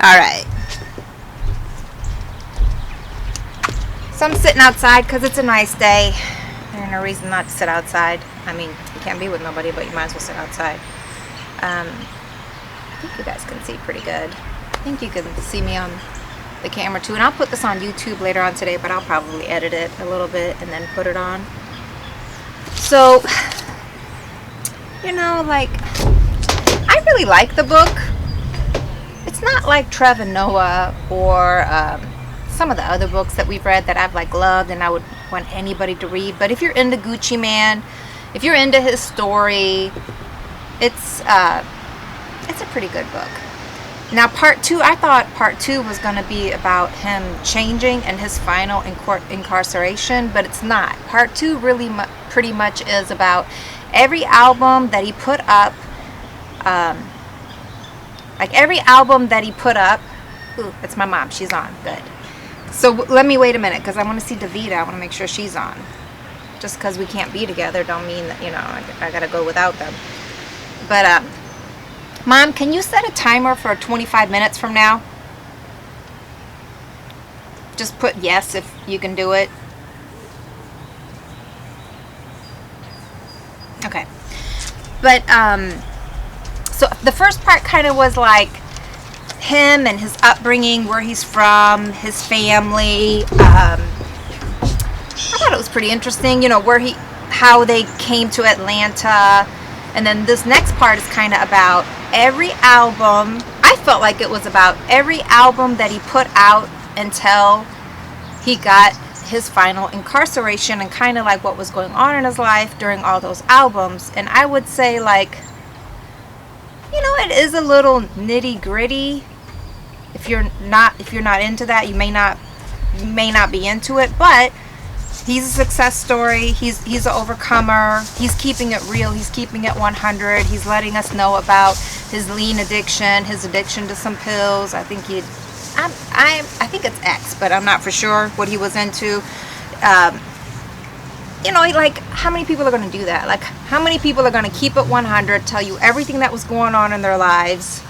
Alright. So I'm sitting outside because it's a nice day. There's no reason not to sit outside. I mean, you can't be with nobody, but you might as well sit outside. I think you guys can see pretty good. I think you can see me on the camera too. And I'll put this on YouTube later on today, but I'll probably edit it a little bit and then put it on. So, you know, like, I really like the book. It's not like Trevor Noah or some of the other books that we've read that I've like loved and I would want anybody to read. But if you're into Gucci Mane, if you're into his story, it's a pretty good book. Now part 2, I thought part 2 was going to be about him changing and his final incarceration, but it's not. Part 2 really pretty much is about every album that he put up, like every album that he put up. Ooh, it's my mom, she's on, good. So let me wait a minute because I want to see Davida. I want to make sure she's on. Just because we can't be together don't mean that, you know, I gotta go without them. But Mom, can you set a timer for 25 minutes from now? Just put yes if you can do it. Okay. But so the first part kind of was like him and his upbringing, where he's from, his family. I thought it was pretty interesting, you know, how they came to Atlanta. And then this next part is kind of about every album. I felt like it was about every album that he put out until he got his final incarceration and kind of like what was going on in his life during all those albums. And I would say, like, you know, it is a little nitty gritty. If you're not into that, you may not be into it, but he's a success story. He's an overcomer. He's keeping it real. He's keeping it 100. He's letting us know about his lean addiction, his addiction to some pills. I think I think it's X, but I'm not for sure what he was into. You know, like, how many people are going to do that? Like, how many people are going to keep it 100, tell you everything that was going on in their lives,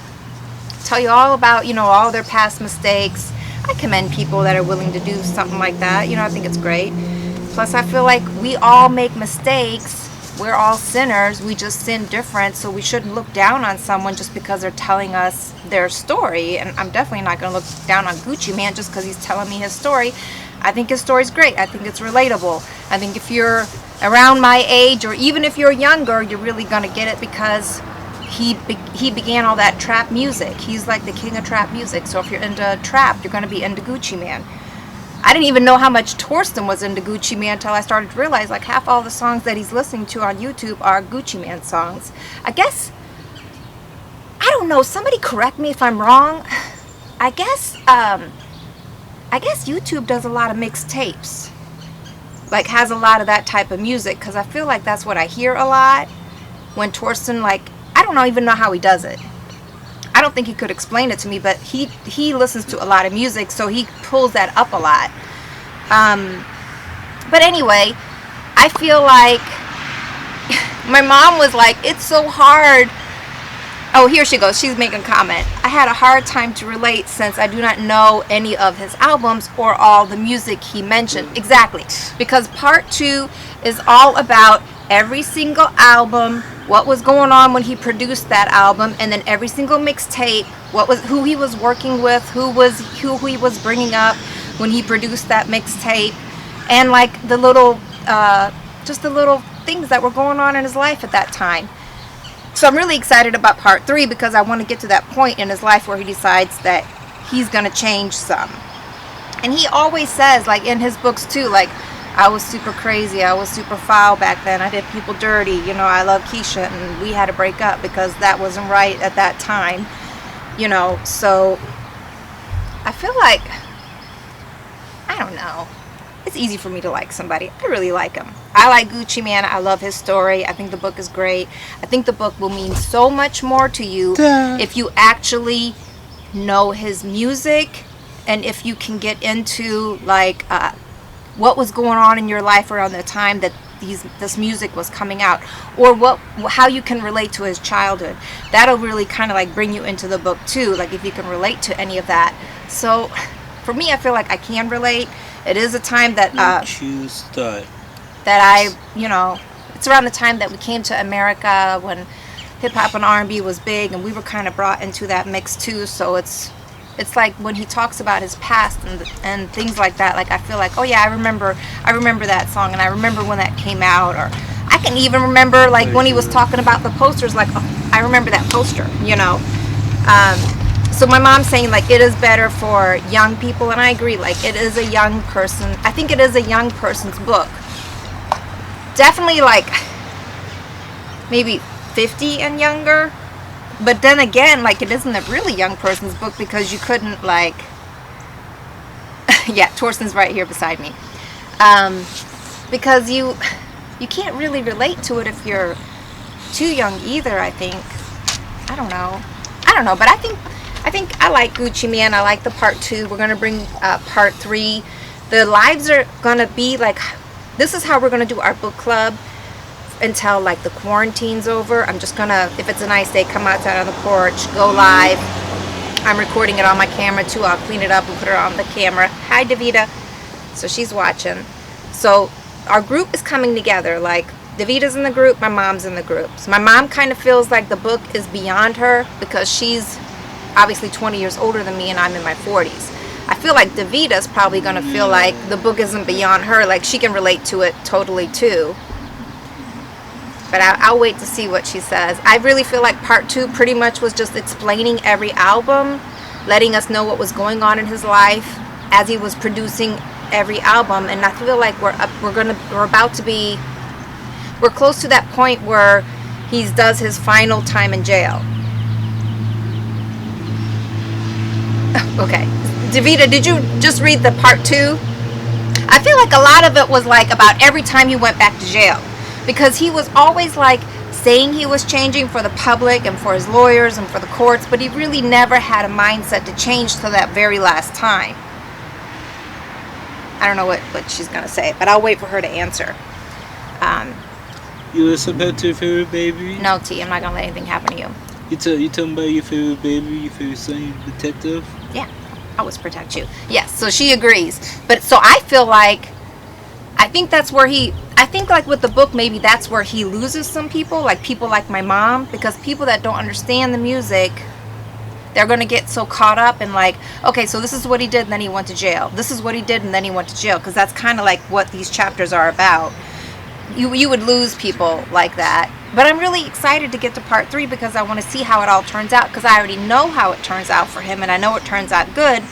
tell you all about, you know, all their past mistakes? I commend people that are willing to do something like that. You know, I think it's great. Plus, I feel like we all make mistakes. We're all sinners. We just sin different. So we shouldn't look down on someone just because they're telling us their story. And I'm definitely not going to look down on Gucci Mane just because he's telling me his story. I think his story's great. I think it's relatable. I think if you're around my age, or even if you're younger, you're really going to get it because he began all that trap music. He's like the king of trap music. So if you're into trap, you're going to be into Gucci Mane. I didn't even know how much Torsten was into Gucci Mane until I started to realize like half all the songs that he's listening to on YouTube are Gucci Mane songs. I guess, I don't know, somebody correct me if I'm wrong. I guess YouTube does a lot of mixtapes. Like, has a lot of that type of music, because I feel like that's what I hear a lot when Torsten, like, I don't even know how he does it. I don't think he could explain it to me, but he listens to a lot of music, so he pulls that up a lot. But anyway, I feel like my mom was like, it's so hard. Oh, here she goes. She's making a comment. I had a hard time to relate since I do not know any of his albums or all the music he mentioned. Exactly. Because part 2 is all about every single album, what was going on when he produced that album, and then every single mixtape, who he was working with, who he was bringing up when he produced that mixtape, and like the little just the little things that were going on in his life at that time. So I'm really excited about part 3 because I want to get to that point in his life where he decides that he's going to change some. And he always says, like in his books too, like, I was super crazy, I was super foul back then, I did people dirty, you know, I love Keisha, and we had to break up because that wasn't right at that time, you know. So I feel like, I don't know, it's easy for me to like somebody. I really like him. I like Gucci Mane. I love his story. I think the book is great. I think the book will mean so much more to you if you actually know his music, and if you can get into like what was going on in your life around the time that this music was coming out, or how you can relate to his childhood. That'll really kind of like bring you into the book too, like if you can relate to any of that. So for me, I feel like I can relate. It is a time that it's around the time that we came to America, when hip hop and R&B was big, and we were kind of brought into that mix too. So it's like when he talks about his past and things like that, like I feel like, oh yeah, I remember that song, and I remember when that came out. Or I can even remember like when he was talking about the posters, like, oh, I remember that poster, so my mom's saying like it is better for young people, and I agree, like it is a young person. I think it is a young person's book. Definitely like maybe 50 and younger. But then again, like it isn't a really young person's book, because you couldn't like yeah, Torsten's right here beside me. Because you can't really relate to it if you're too young either, I think. I don't know, but I think I like Gucci Mane. I like the part 2. We're going to bring part 3. The lives are going to be like, this is how we're going to do our book club until like the quarantine's over. I'm just going to, if it's a nice day, come outside on the porch, go live. I'm recording it on my camera too. I'll clean it up and put it on the camera. Hi, Davida. So she's watching. So our group is coming together. Like Davida's in the group, my mom's in the group. So my mom kind of feels like the book is beyond her, because she's obviously 20 years older than me and I'm in my 40s. I feel like Davida's probably going to feel like the book isn't beyond her, like she can relate to it totally too. But I'll wait to see what she says. I really feel like part 2 pretty much was just explaining every album, letting us know what was going on in his life as he was producing every album. And I feel like we're close to that point where he does his final time in jail. Okay, Davida, did you just read the part 2? I feel like a lot of it was like about every time he went back to jail, because he was always like saying he was changing for the public and for his lawyers and for the courts, but he really never had a mindset to change till that very last time. I don't know what she's gonna say, but I'll wait for her to answer. You listen to your favorite baby? No, T, I'm not gonna let anything happen to you. You talking about your favorite baby, your favorite son, your detective? Yeah, I always protect you. Yes, so she agrees. But so I feel like, I think like with the book, maybe that's where he loses some people, like people like my mom, because people that don't understand the music, they're going to get so caught up in like, okay, so this is what he did and then he went to jail. This is what he did and then he went to jail, because that's kind of like what these chapters are about. You would lose people like that. But I'm really excited to get to part 3, because I want to see how it all turns out, because I already know how it turns out for him, and I know it turns out good,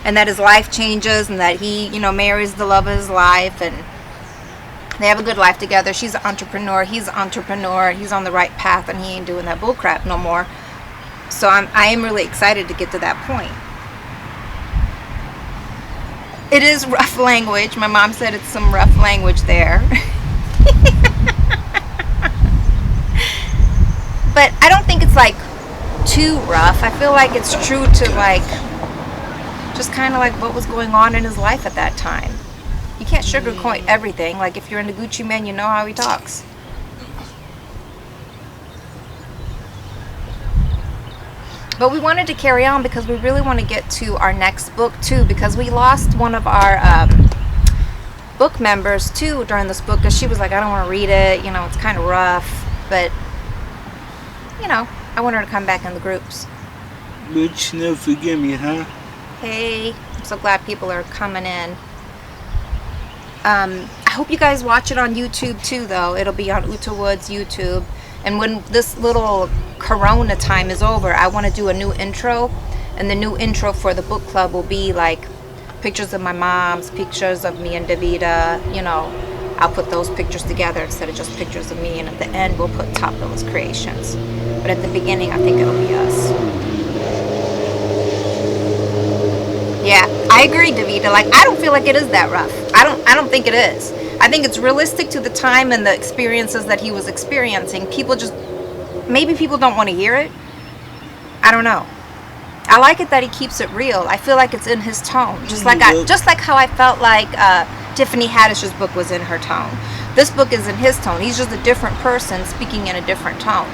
and that his life changes, and that he, marries the love of his life, and they have a good life together. She's an entrepreneur, he's an entrepreneur, he's on the right path, and he ain't doing that bullcrap no more. So I am really excited to get to that point. It is rough language. My mom said it's some rough language there. But I don't think it's like too rough. I feel like it's true to like just kind of like what was going on in his life at that time. You can't sugarcoat everything. Like if you're into Gucci Mane, you know how he talks. But we wanted to carry on because we really want to get to our next book too, because we lost one of our book members too during this book, because she was like, I don't want to read it, it's kind of rough. But I want her to come back in the groups. But you never forgive me, huh? Hey, I'm so glad people are coming in. I hope you guys watch it on YouTube too, though. It'll be on Uta Woods YouTube. And when this little Corona time is over, I want to do a new intro. And the new intro for the book club will be like pictures of my mom's, pictures of me and Davida, I'll put those pictures together instead of just pictures of me, and at the end we'll put Top Bills Creations. But at the beginning, I think it'll be us. Yeah, I agree, Davida. Like, I don't feel like it is that rough. I don't think it is. I think it's realistic to the time and the experiences that he was experiencing. Maybe people don't want to hear it. I don't know. I like it that he keeps it real. I feel like it's in his tone, just like how I felt like Tiffany Haddish's book was in her tone. This book is in his tone. He's just a different person speaking in a different tone.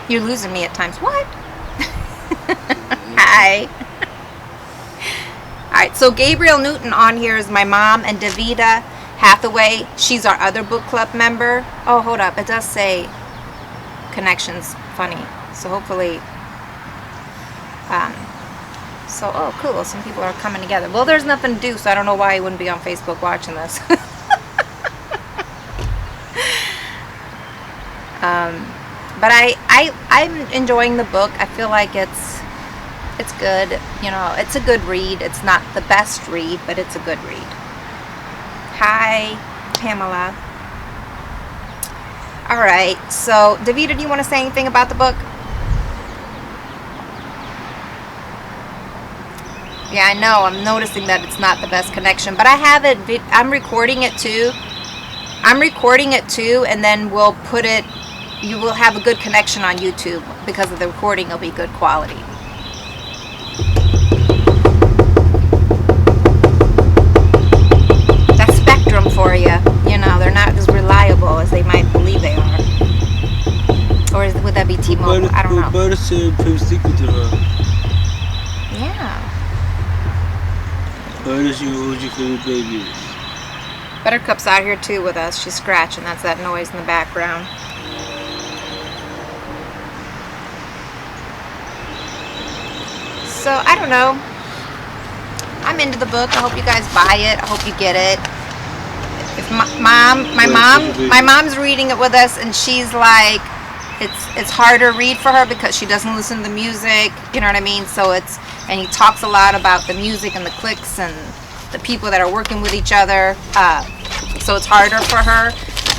You're losing me at times. What? Hi. Alright, so Gabrielle Newton on here is my mom, and Davida Hathaway, she's our other book club member. Oh, hold up. It does say connections funny. So hopefully... oh, cool. Some people are coming together. Well, there's nothing to do, so I don't know why he wouldn't be on Facebook watching this. But I'm enjoying the book. I feel like it's good. You know, it's a good read. It's not the best read, but it's a good read. Hi, Pamela. All right. So, Davida, do you want to say anything about the book? Yeah, I know. I'm noticing that it's not the best connection, but I have it. I'm recording it too. And then we'll put it. You will have a good connection on YouTube because of the recording. It'll be good quality. That's Spectrum for you. You know, they're not as reliable as they might believe they are. Or would that be T-Mobile? I don't know. Yeah. Buttercup's out here too with us. She's scratching. That's that noise in the background. So, I don't know. I'm into the book. I hope you guys buy it. I hope you get it. If my mom's reading it with us, and she's like, it's harder to read for her because she doesn't listen to the music. You know what I mean? So and he talks a lot about the music and the clicks and the people that are working with each other. So it's harder for her.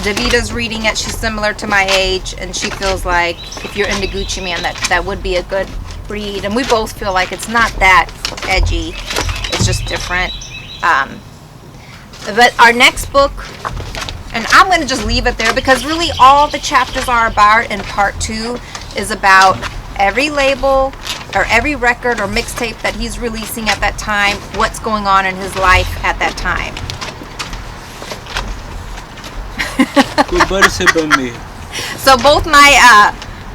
Davida's reading it. She's similar to my age, and she feels like if you're into Gucci Mane, that would be a good read. And we both feel like it's not that edgy. It's just different. But our next book, and I'm going to just leave it there because really all the chapters are about in part 2 is about every label or every record or mixtape that he's releasing at that time, what's going on in his life at that time. So both my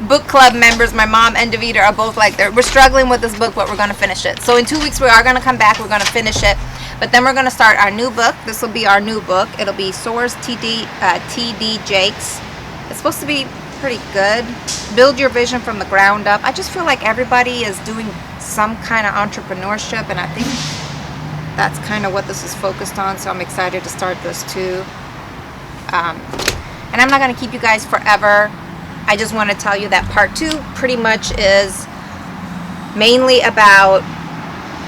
book club members, my mom and Davida, are both like, we're struggling with this book, but we're going to finish it. So in 2 weeks we are going to come back, we're going to finish it, but then we're going to start our new book. This will be our new book. It'll be Soares T.D. Jakes. It's supposed to be pretty good. Build your vision from the ground up. I just feel like everybody is doing some kind of entrepreneurship, and I think that's kind of what this is focused on, so I'm excited to start this too. And I'm not going to keep you guys forever. I just want to tell you that part 2 pretty much is mainly about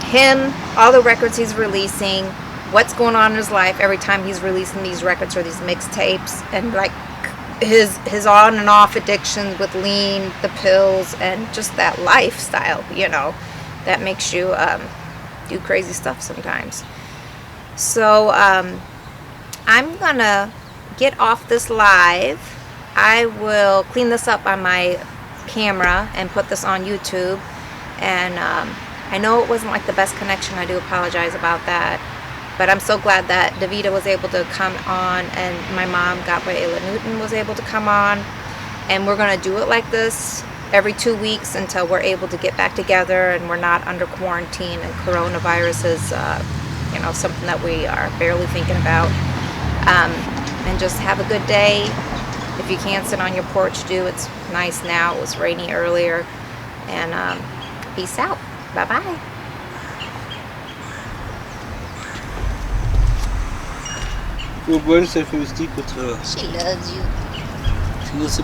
him, all the records he's releasing, what's going on in his life every time he's releasing these records or these mixtapes, and like his on and off addictions with lean, the pills, and just that lifestyle, you know, that makes you do crazy stuff sometimes. So I'm gonna get off this live. I will clean this up on my camera and put this on YouTube. And I know it wasn't like the best connection. I do apologize about that. But I'm so glad that Davida was able to come on, and my mom, Gabrielle Newton, was able to come on. And we're going to do it like this every 2 weeks until we're able to get back together and we're not under quarantine and coronavirus is, you know, something that we are barely thinking about. And just have a good day. If you can't sit on your porch, do. It's nice now. It was rainy earlier. And peace out. Bye-bye. She loves you. She loves